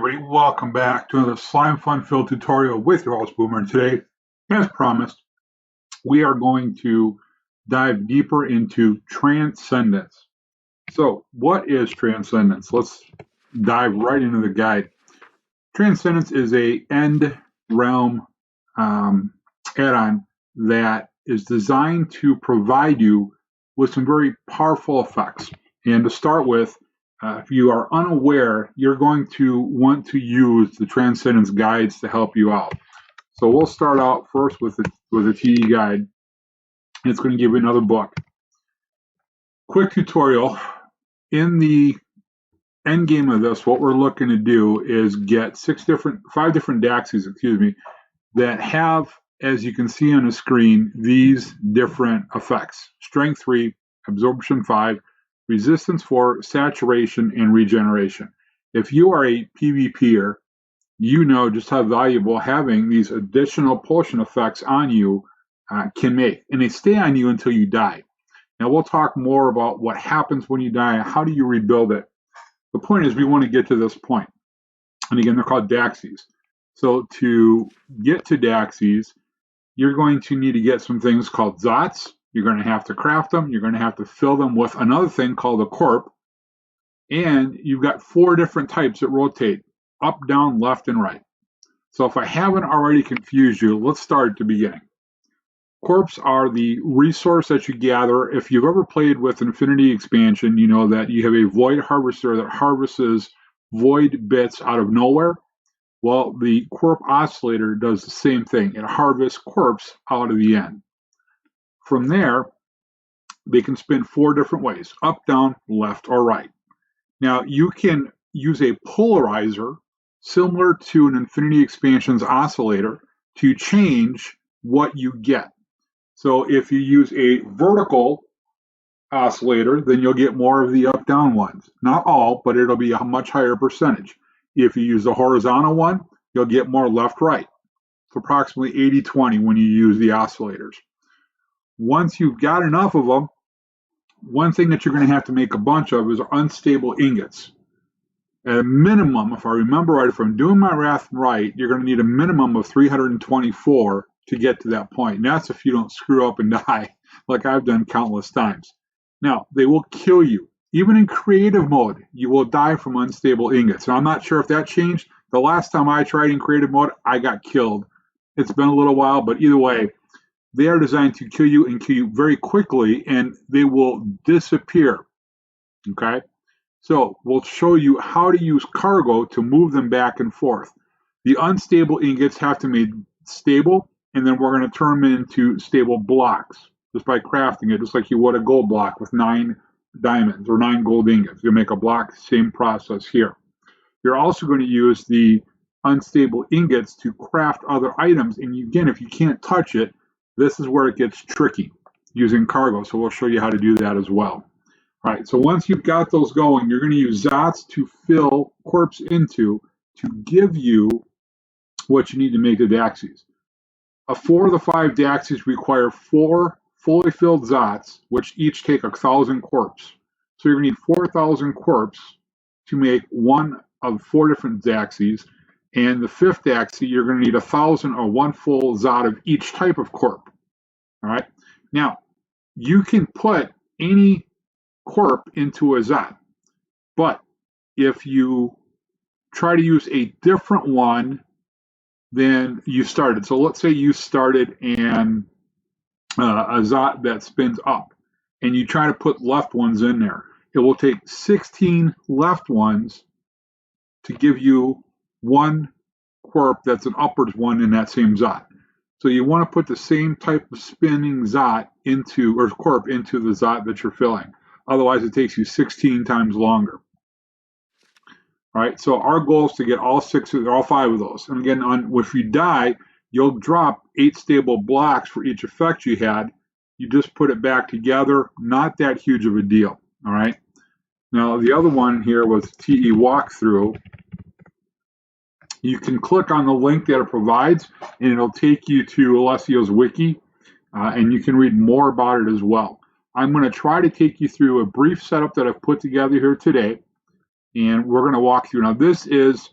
everybody, welcome back to another Slimefun field tutorial with your host Boomer. And today, as promised, we are going to dive deeper into Transcendence. So, what is Transcendence? Let's dive right into the guide. Transcendence is a end realm add-on that is designed to provide you with some very powerful effects. And to start with, if you are unaware, you're going to want to use the Transcendence guides to help you out. So we'll start out first with a TE guide. It's going to give you another book. Quick tutorial. In the end game of this, what we're looking to do is get five different daxis, that have, as you can see on the screen, these different effects. Strength 3, Absorption 5, Resistance 4, Saturation, and Regeneration. If you are a PvPer, you know just how valuable having these additional potion effects on you can make. And they stay on you until you die. Now, we'll talk more about what happens when you die and how do you rebuild it. The point is we want to get to this point. And again, they're called daxis. So to get to daxis, you're going to need to get some things called zots. You're going to have to craft them. You're going to have to fill them with another thing called a corp. And you've got 4 different types that rotate: up, down, left, and right. So if I haven't already confused you, let's start at the beginning. Corps are the resource that you gather. If you've ever played with Infinity Expansion, you know that you have a void harvester that harvests void bits out of nowhere. Well, the corp oscillator does the same thing. It harvests corpse out of the end. From there, they can spin 4 different ways: up, down, left, or right. Now, you can use a polarizer similar to an Infinity Expansion's oscillator to change what you get. So if you use a vertical oscillator, then you'll get more of the up-down ones. Not all, but it'll be a much higher percentage. If you use the horizontal one, you'll get more left-right. It's approximately 80-20 when you use the oscillators. Once you've got enough of them, one thing that you're going to have to make a bunch of is unstable ingots. At a minimum, if I remember right, if I'm doing my math right, you're going to need a minimum of 324 to get to that point. And that's if you don't screw up and die, like I've done countless times. Now, they will kill you. Even in creative mode, you will die from unstable ingots. And I'm not sure if that changed. The last time I tried in creative mode, I got killed. It's been a little while, but either way, they are designed to kill you and kill you very quickly, and they will disappear. Okay? So we'll show you how to use cargo to move them back and forth. The unstable ingots have to be made stable, and then we're going to turn them into stable blocks just by crafting it, just like you would a gold block with 9 diamonds or 9 gold ingots. You make a block, same process here. You're also going to use the unstable ingots to craft other items, and again, if you can't touch it, this is where it gets tricky using cargo, so we'll show you how to do that as well. All right, so once you've got those going, you're going to use zots to fill corpse into to give you what you need to make the daxis. 4 of the 5 daxis require 4 fully filled zots, which each take 1,000 corpse. So you're going to need 4,000 corpse to make one of 4 different daxis. And the 5th daxi, you're going to need 1,000 or 1 full zot of each type of corp. All right. Now, you can put any corp into a zot, but if you try to use a different one than you started, so let's say you started in a zot that spins up, and you try to put left ones in there, it will take 16 left ones to give you 1 corp that's an upwards one in that same zot. So you want to put the same type of spinning zot into, or corp into the zot that you're filling. Otherwise, it takes you 16 times longer. All right, so our goal is to get all 5 of those. And again, if you die, you'll drop 8 stable blocks for each effect you had. You just put it back together. Not that huge of a deal. All right. Now, the other one here was TE walkthrough. You can click on the link that it provides, and it'll take you to Alessio's wiki, and you can read more about it as well. I'm going to try to take you through a brief setup that I've put together here today, and we're going to walk through. Now, this is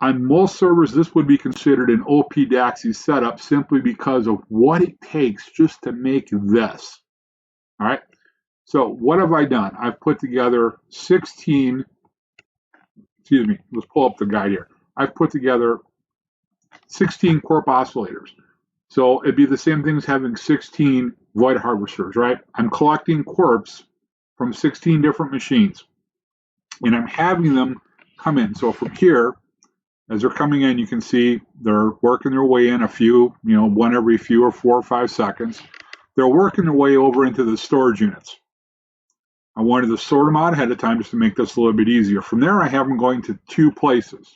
On most servers, this would be considered an OP daxi setup simply because of what it takes just to make this. All right. So what have I done? I've put together 16, excuse me, let's pull up the guide here. I've put together 16 corp oscillators. So it'd be the same thing as having 16 void harvesters, right? I'm collecting corps from 16 different machines, and I'm having them come in. So from here, as they're coming in, you can see they're working their way in a few, one every few or 4 or 5 seconds. They're working their way over into the storage units. I wanted to sort them out ahead of time just to make this a little bit easier. From there, I have them going to 2 places.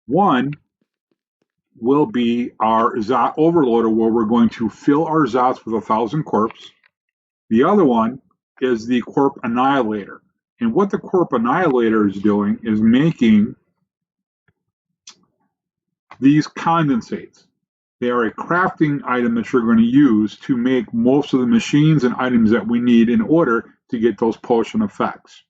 One will be our Zot overloader, where we're going to fill our Zots with 1,000 corps. The other one is the corp annihilator. And what the corp annihilator is doing is making these condensates. They are a crafting item that you're going to use to make most of the machines and items that we need in order to get those potion effects.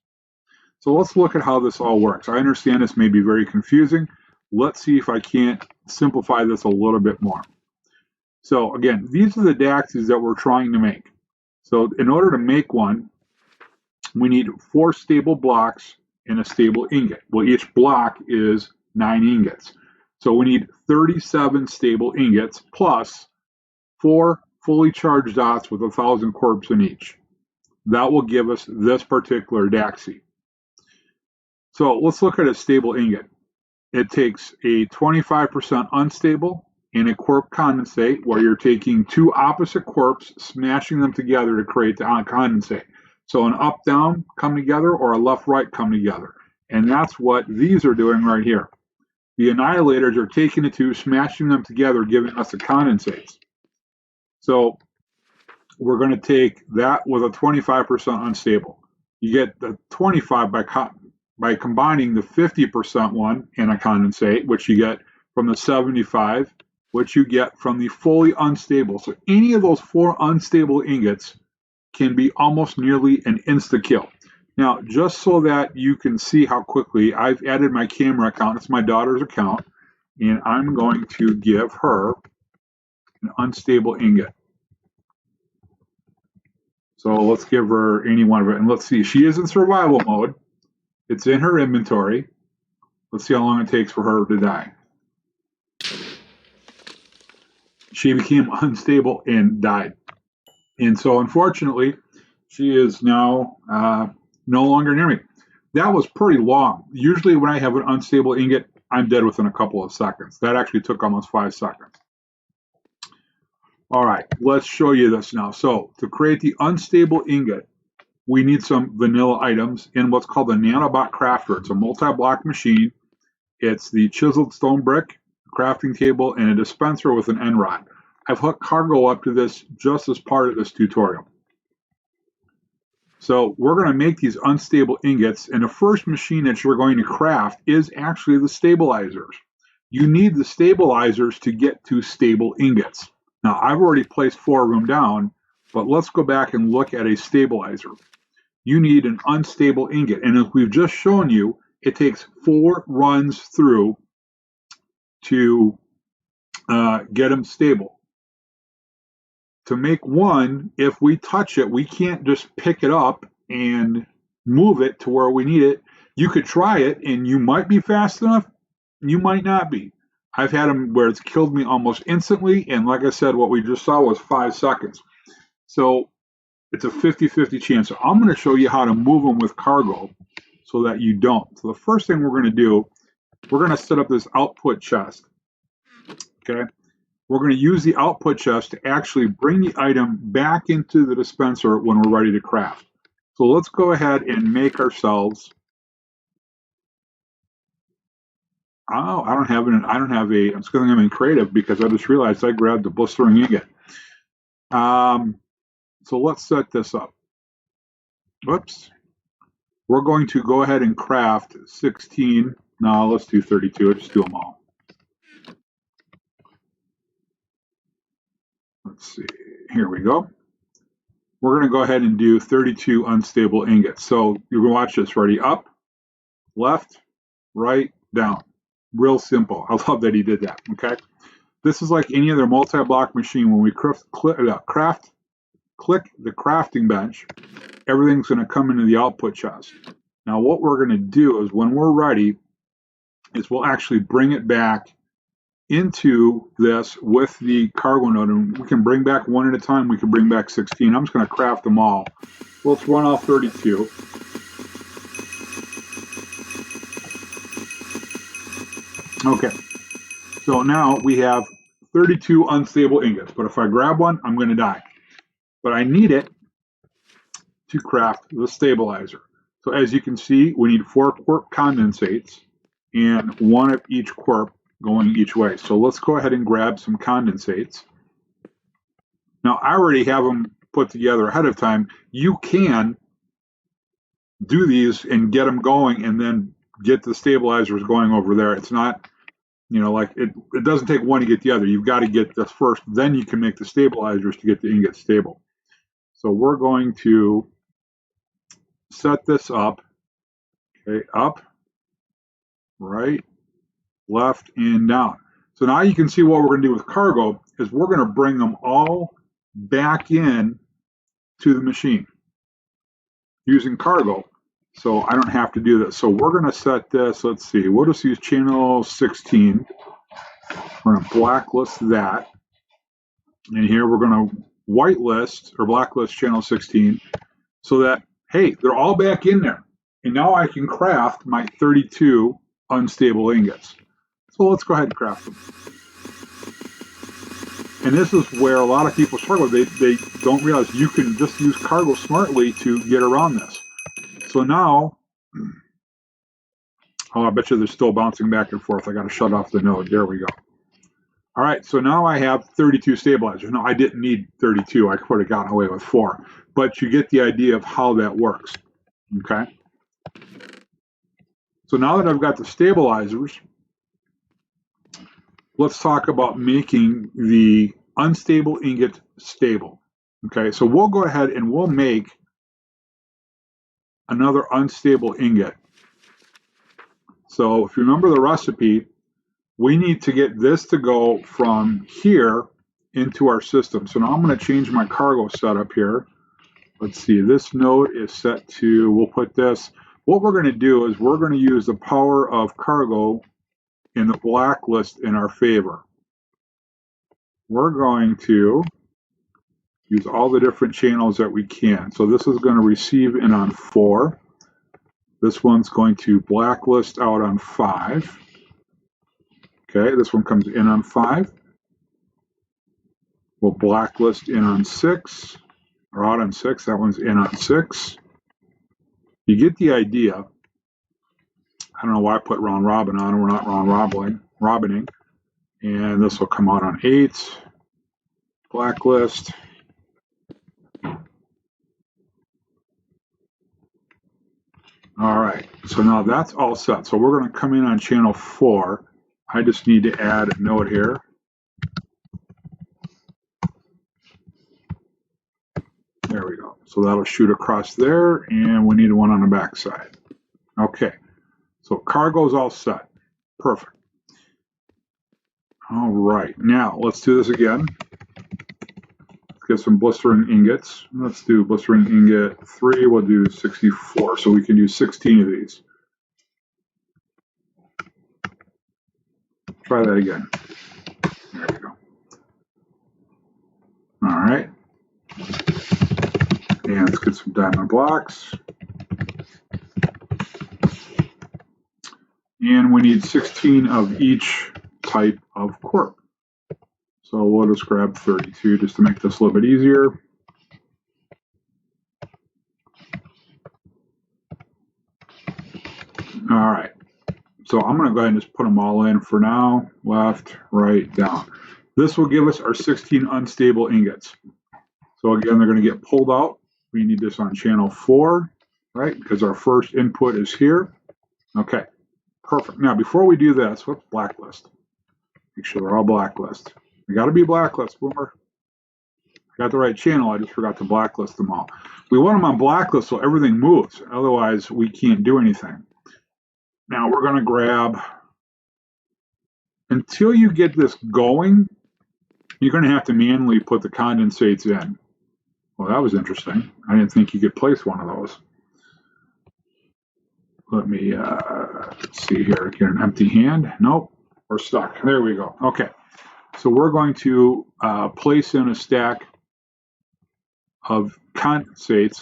So let's look at how this all works. I understand this may be very confusing. Let's see if I can't simplify this a little bit more. So again, these are the daxis that we're trying to make. So in order to make one, we need 4 stable blocks and a stable ingot. Well, each block is 9 ingots. So we need 37 stable ingots plus 4 fully charged dots with 1,000 corps in each. That will give us this particular daxi. So let's look at a stable ingot. It takes a 25% unstable and a corp condensate, where you're taking 2 opposite corps, smashing them together to create the condensate. So an up-down come together or a left-right come together. And that's what these are doing right here. The annihilators are taking the 2, smashing them together, giving us the condensates. So we're going to take that with a 25% unstable. You get the 25 by combining the 50% one in a condensate, which you get from the 75, which you get from the fully unstable. So any of those 4 unstable ingots can be almost nearly an insta-kill. Now, just so that you can see how quickly, I've added my camera account. It's my daughter's account, and I'm going to give her an unstable ingot. So let's give her any one of it. And let's see, she is in survival mode. It's in her inventory. Let's see how long it takes for her to die. She became unstable and died. And so, unfortunately, she is now no longer near me. That was pretty long. Usually when I have an unstable ingot, I'm dead within a couple of seconds. That actually took almost 5 seconds. All right, let's show you this now. So to create the unstable ingot, we need some vanilla items in what's called a nanobot crafter. It's a multi-block machine. It's the chiseled stone brick, crafting table, and a dispenser with an end rod. I've hooked cargo up to this just as part of this tutorial. So we're going to make these unstable ingots, and the first machine that you're going to craft is actually the stabilizers. You need the stabilizers to get to stable ingots. Now, I've already placed 4 of them down, but let's go back and look at a stabilizer. You need an unstable ingot, and as we've just shown you, it takes 4 runs through to get them stable. To make one, if we touch it, we can't just pick it up and move it to where we need it. You could try it, and you might be fast enough, you might not be. I've had them where it's killed me almost instantly, and like I said, what we just saw was 5 seconds. So it's a 50-50 chance. So I'm going to show you how to move them with cargo so that you don't. So the first thing we're going to do, we're going to set up this output chest. Okay. We're going to use the output chest to actually bring the item back into the dispenser when we're ready to craft. So let's go ahead and make ourselves. Oh, I don't have a, I'm just going to go in creative because I just realized I grabbed the blistering ingot. So let's set this up. Whoops. We're going to go ahead and craft 16. No, let's do 32. Just do them all. Let's see. Here we go. We're going to go ahead and do 32 unstable ingots. So you're going to watch this. Ready? Up, left, right, down. Real simple. I love that he did that. Okay. This is like any other multi-block machine. When we click the crafting bench, everything's going to come into the output chest. Now, what we're going to do is when we're ready, is we'll actually bring it back into this with the cargo node, and we can bring back one at a time. We can bring back 16. I'm just going to craft them all. Let's run off 32. Okay, so now we have 32 unstable ingots, but if I grab one, I'm going to die. But I need it to craft the stabilizer. So as you can see, we need 4 quark condensates and 1 of each quark going each way. So let's go ahead and grab some condensates. Now I already have them put together ahead of time. You can do these and get them going and then get the stabilizers going over there. It's not, like it doesn't take one to get the other. You've got to get this first, then you can make the stabilizers to get the ingot stable. So we're going to set this up. Okay, up, right, left, and down. So now you can see what we're going to do with cargo is we're going to bring them all back in to the machine using cargo. So I don't have to do this. So we're going to set this, let's see, we'll just use channel 16. We're going to blacklist that. And here we're going to whitelist or blacklist channel 16 so that, hey, they're all back in there. And now I can craft my 32 unstable ingots. So let's go ahead and craft them. And this is where a lot of people struggle. They don't realize you can just use cargo smartly to get around this. So now, I bet you they're still bouncing back and forth. I got to shut off the node. There we go. All right, so now I have 32 stabilizers. No, I didn't need 32. I could have gotten away with 4. But you get the idea of how that works. Okay? So now that I've got the stabilizers, let's talk about making the unstable ingot stable. Okay, so we'll go ahead and we'll make another unstable ingot. So if you remember the recipe, we need to get this to go from here into our system. So now I'm going to change my cargo setup here. Let's see, this node is set to, we'll put this, what we're going to do is we're going to use the power of cargo in the blacklist in our favor. We're going to use all the different channels that we can. So this is going to receive in on 4. This one's going to blacklist out on 5. Okay, this one comes in on 5. We'll blacklist in on 6, or out on 6. That one's in on 6. You get the idea. I don't know why I put round robin on. We're not round robining. And this will come out on 8. Blacklist. All right, so now that's all set. So we're going to come in on channel 4. I just need to add a node here. There we go. So that'll shoot across there, and we need one on the back side. Okay, so cargo's all set. Perfect. All right, now let's do this again. Let's get some blistering ingots. Let's do blistering ingot 3. We'll do 64, so we can do 16 of these. Try that again. There we go. All right. And let's get some diamond blocks. And we need 16 of each type of quark. So we'll just grab 32 just to make this a little bit easier. All right. So I'm going to go ahead and just put them all in for now. Left, right, down. This will give us our 16 unstable ingots. So again, they're going to get pulled out. We need this on channel 4, right? Because our first input is here. Okay, perfect. Now, before we do this, what's blacklist? Make sure they're all blacklist. They got to be blacklist, Boomer. I got the right channel. I just forgot to blacklist them all. We want them on blacklist so everything moves. Otherwise, we can't do anything. Now we're going to grab Until you get this going, you're going to have to manually put the condensates in. Well, that was interesting. I didn't think you could place one of those. Let me see here. Get an empty hand. Nope, we're stuck. There we go. Okay, so we're going to place in a stack of condensates.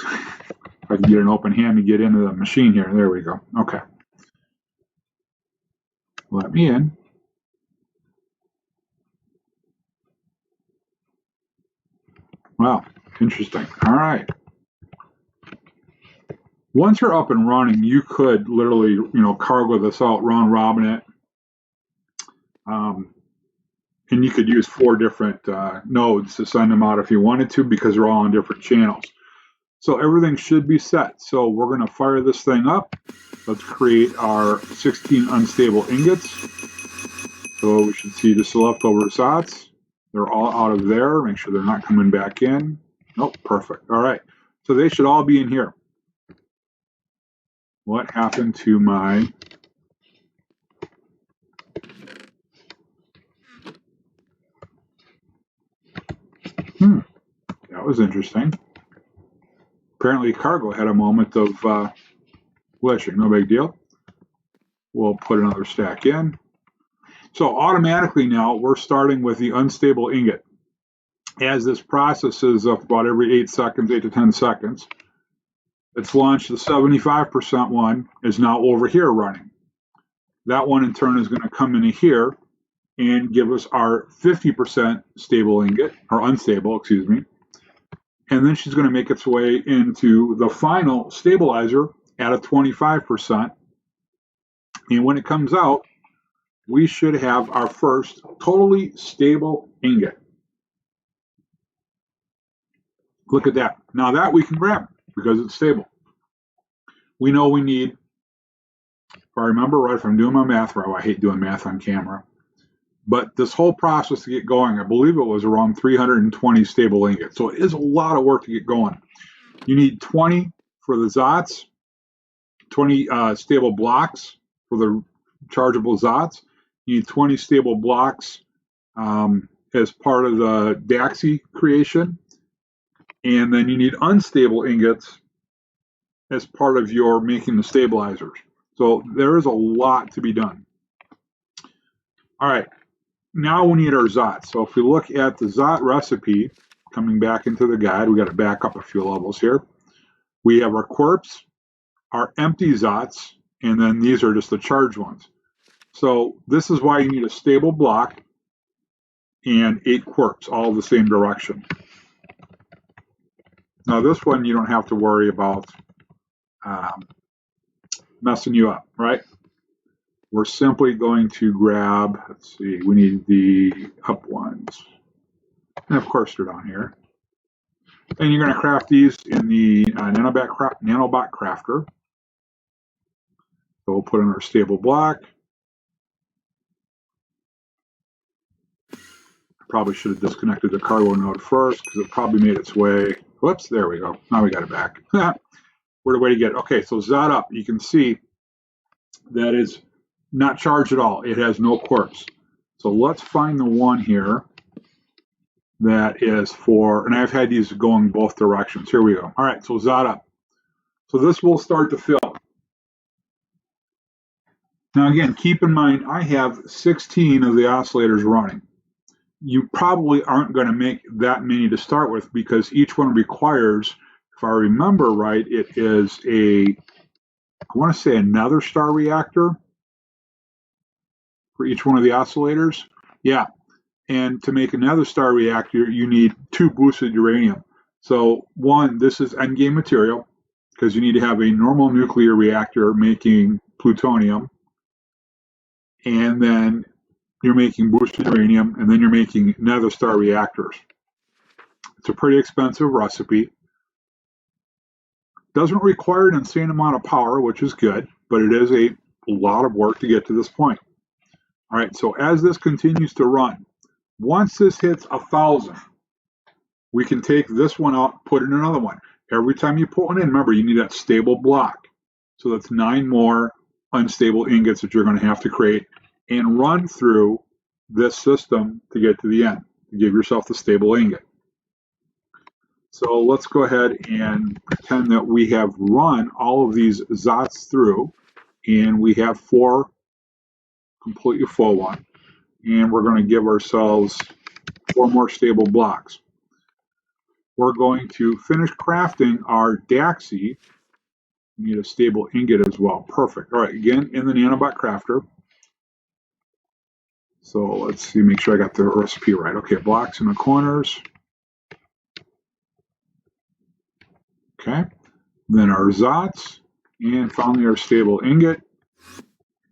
If I can get an open hand to get into the machine here. There we go. Okay. Let me in. Wow, interesting. All right. Once you're up and running, you could literally, cargo this out, round robin it. And you could use 4 different nodes to send them out if you wanted to, because they're all on different channels. So everything should be set. So we're going to fire this thing up. Let's create our 16 unstable ingots. So we should see just the leftover Zots. They're all out of there. Make sure they're not coming back in. Nope, perfect. All right. So they should all be in here. What happened to my... That was interesting. Apparently cargo had a moment of glitching. No big deal. We'll put another stack in. So automatically now we're starting with the unstable ingot. As this processes of about every 8 seconds, 8 to 10 seconds, it's launched. The 75% one is now over here running. That one in turn is going to come into here and give us our 50% stable ingot, or unstable, excuse me. And then she's going to make its way into the final stabilizer at a 25%. And when it comes out, we should have our first totally stable ingot. Look at that. Now that we can grab because it's stable. We know we need, if I remember right, if I'm doing my math right, I hate doing math on camera, but this whole process to get going, I believe it was around 320 stable ingots. So it is a lot of work to get going. You need 20 for the Zots, 20 stable blocks for the chargeable Zots. You need 20 stable blocks as part of the daxi creation. And then you need unstable ingots as part of your making the stabilizers. So there is a lot to be done. All right. Now we need our Zots. So if we look at the Zot recipe, coming back into the guide, we got to back up a few levels here. We have our quirps, our empty Zots, and then these are just the charged ones. So this is why you need a stable block and 8 quirps, all the same direction. Now this one you don't have to worry about messing you up, right? We're simply going to grab, let's see, we need the up ones. And of course they're down here. And you're going to craft these in the nanobot crafter. So we'll put in our stable block. Probably should have disconnected the cargo node first because it probably made its way. Whoops, there we go. Now we got it back. Where the way to get it? Okay, so Zot up. You can see that is not charged at all. It has no quirks. So let's find the one here that is for, and I've had these going both directions. Here we go. All right, so Zot up. So this will start to fill. Now again, keep in mind, I have 16 of the oscillators running. You probably aren't going to make that many to start with because each one requires, if I remember right, it is I want to say another star reactor for each one of the oscillators. Yeah, and to make another star reactor, you need 2 boosted uranium. So one, this is endgame material because you need to have a normal nuclear reactor making plutonium, and then you're making boosted uranium, and then you're making nether star reactors. It's a pretty expensive recipe. Doesn't require an insane amount of power, which is good, but it is a lot of work to get to this point. All right, so as this continues to run, once this hits 1,000, we can take this one out, put in another one. Every time you put one in, remember, you need that stable block. So that's 9 more unstable ingots that you're going to have to create and run through this system to get to the end, to give yourself the stable ingot. So let's go ahead and pretend that we have run all of these Zots through, and we have 4 completely full ones. And we're going to give ourselves 4 more stable blocks. We're going to finish crafting our daxi. We need a stable ingot as well. Perfect. All right, again, in the nanobot crafter. So let's see, make sure I got the recipe right. Okay, blocks in the corners. Okay, then our Zots, and finally our stable ingot.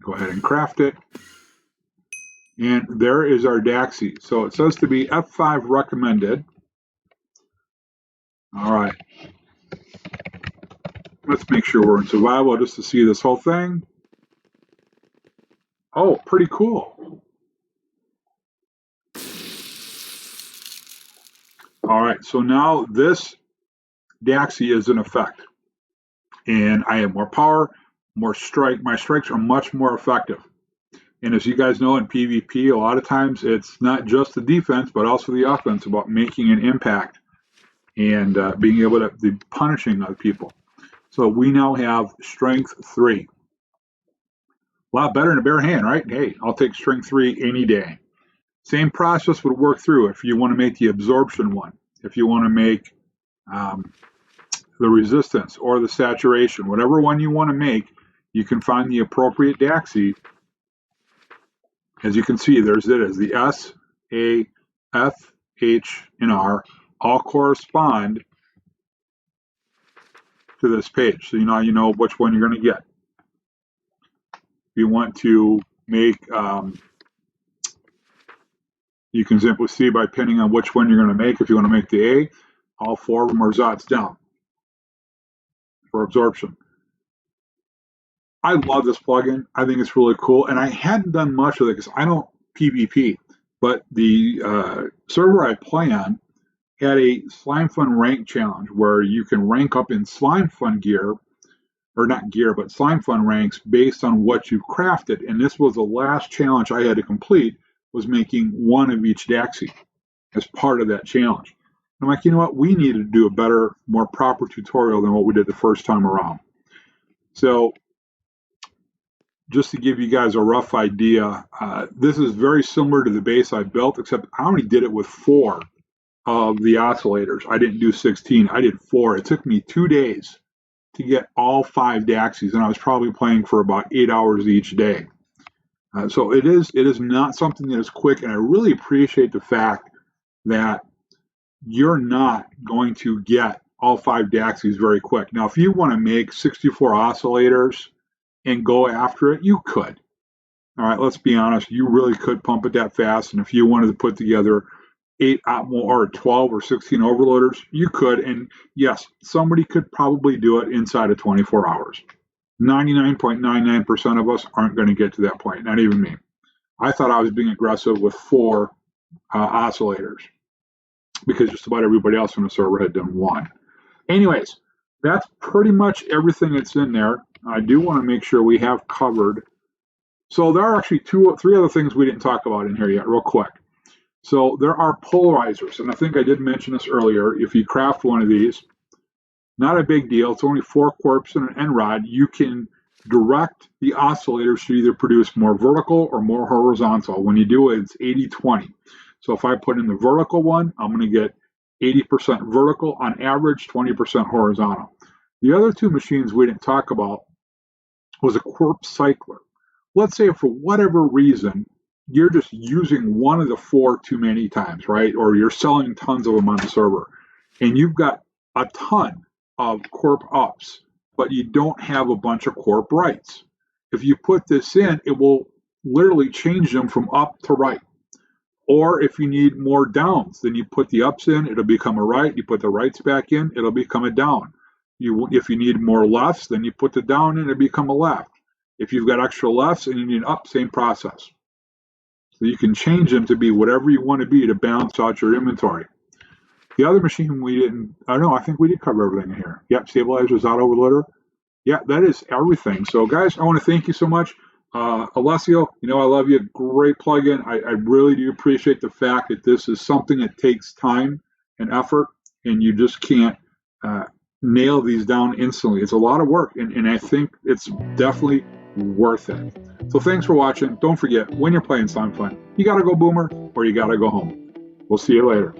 Go ahead and craft it. And there is our daxi. So it says to be F5 recommended. All right. Let's make sure we're in survival just to see this whole thing. Oh, pretty cool. All right, so now this daxi is in effect. And I have more power, more strike. My strikes are much more effective. And as you guys know in PvP, a lot of times it's not just the defense, but also the offense about making an impact and being able to be punishing other people. So we now have strength 3. A lot better than a bare hand, right? Hey, I'll take strength 3 any day. Same process would work through if you want to make the absorption one, if you want to make the resistance or the saturation, whatever one you want to make, you can find the appropriate daxi. As you can see, there's it as the S, A, F, H, and R all correspond to this page. So you know which one you're going to get. If you want to make, you can simply see by pinning on which one you're going to make. If you want to make the A, all 4 of them are Zots down for absorption. I love this plugin. I think it's really cool. And I hadn't done much of it because I don't PvP. But the server I play on had a Slimefun rank challenge where you can rank up in Slimefun gear, or not gear, but Slimefun ranks based on what you've crafted. And this was the last challenge I had to complete, was making 1 of each daxi as part of that challenge. I'm like, you know what? We needed to do a better, more proper tutorial than what we did the first time around. So just to give you guys a rough idea, this is very similar to the base I built, except I only did it with 4 of the oscillators. I didn't do 16. I did 4. It took me 2 days to get all 5 daxis, and I was probably playing for about 8 hours each day. So it is not something that is quick, and I really appreciate the fact that you're not going to get all 5 daxis very quick. Now, if you want to make 64 oscillators and go after it, you could. All right, let's be honest, you really could pump it that fast, and if you wanted to put together 8 or 12 or 16 overloaders, you could, and yes, somebody could probably do it inside of 24 hours. 99.99% of us aren't going to get to that point, not even me. I thought I was being aggressive with 4 oscillators because just about everybody else on the server had done 1. Anyways, that's pretty much everything that's in there. I do want to make sure we have covered. So there are actually 3 other things we didn't talk about in here yet, real quick. So there are polarizers, and I think I did mention this earlier. If you craft one of these, not a big deal. It's only 4 quarps and an end rod. You can direct the oscillators to either produce more vertical or more horizontal. When you do it, it's 80-20. So if I put in the vertical one, I'm going to get 80% vertical on average, 20% horizontal. The other 2 machines we didn't talk about was a quarp cycler. Let's say for whatever reason, you're just using one of the 4 too many times, right? Or you're selling tons of them on the server, and you've got a ton of quarp ups, but you don't have a bunch of quarp rights. If you put this in, it will literally change them from up to right. Or if you need more downs, then you put the ups in, it'll become a right. You put the rights back in, it'll become a down. If you need more lefts, then you put the down in, it'll become a left. If you've got extra lefts and you need an up, same process. So you can change them to be whatever you want to be to balance out your inventory. The other machine we didn't, I think we did cover everything in here. Yep, stabilizers, auto overloader. Yeah, that is everything. So guys, I want to thank you so much. Alessio, you know I love you. Great plugin. I really do appreciate the fact that this is something that takes time and effort, and you just can't uh, nail these down instantly. It's a lot of work, and I think it's definitely worth it. So thanks for watching. Don't forget, when you're playing Slimefun, you got to go boomer or you got to go home. We'll see you later.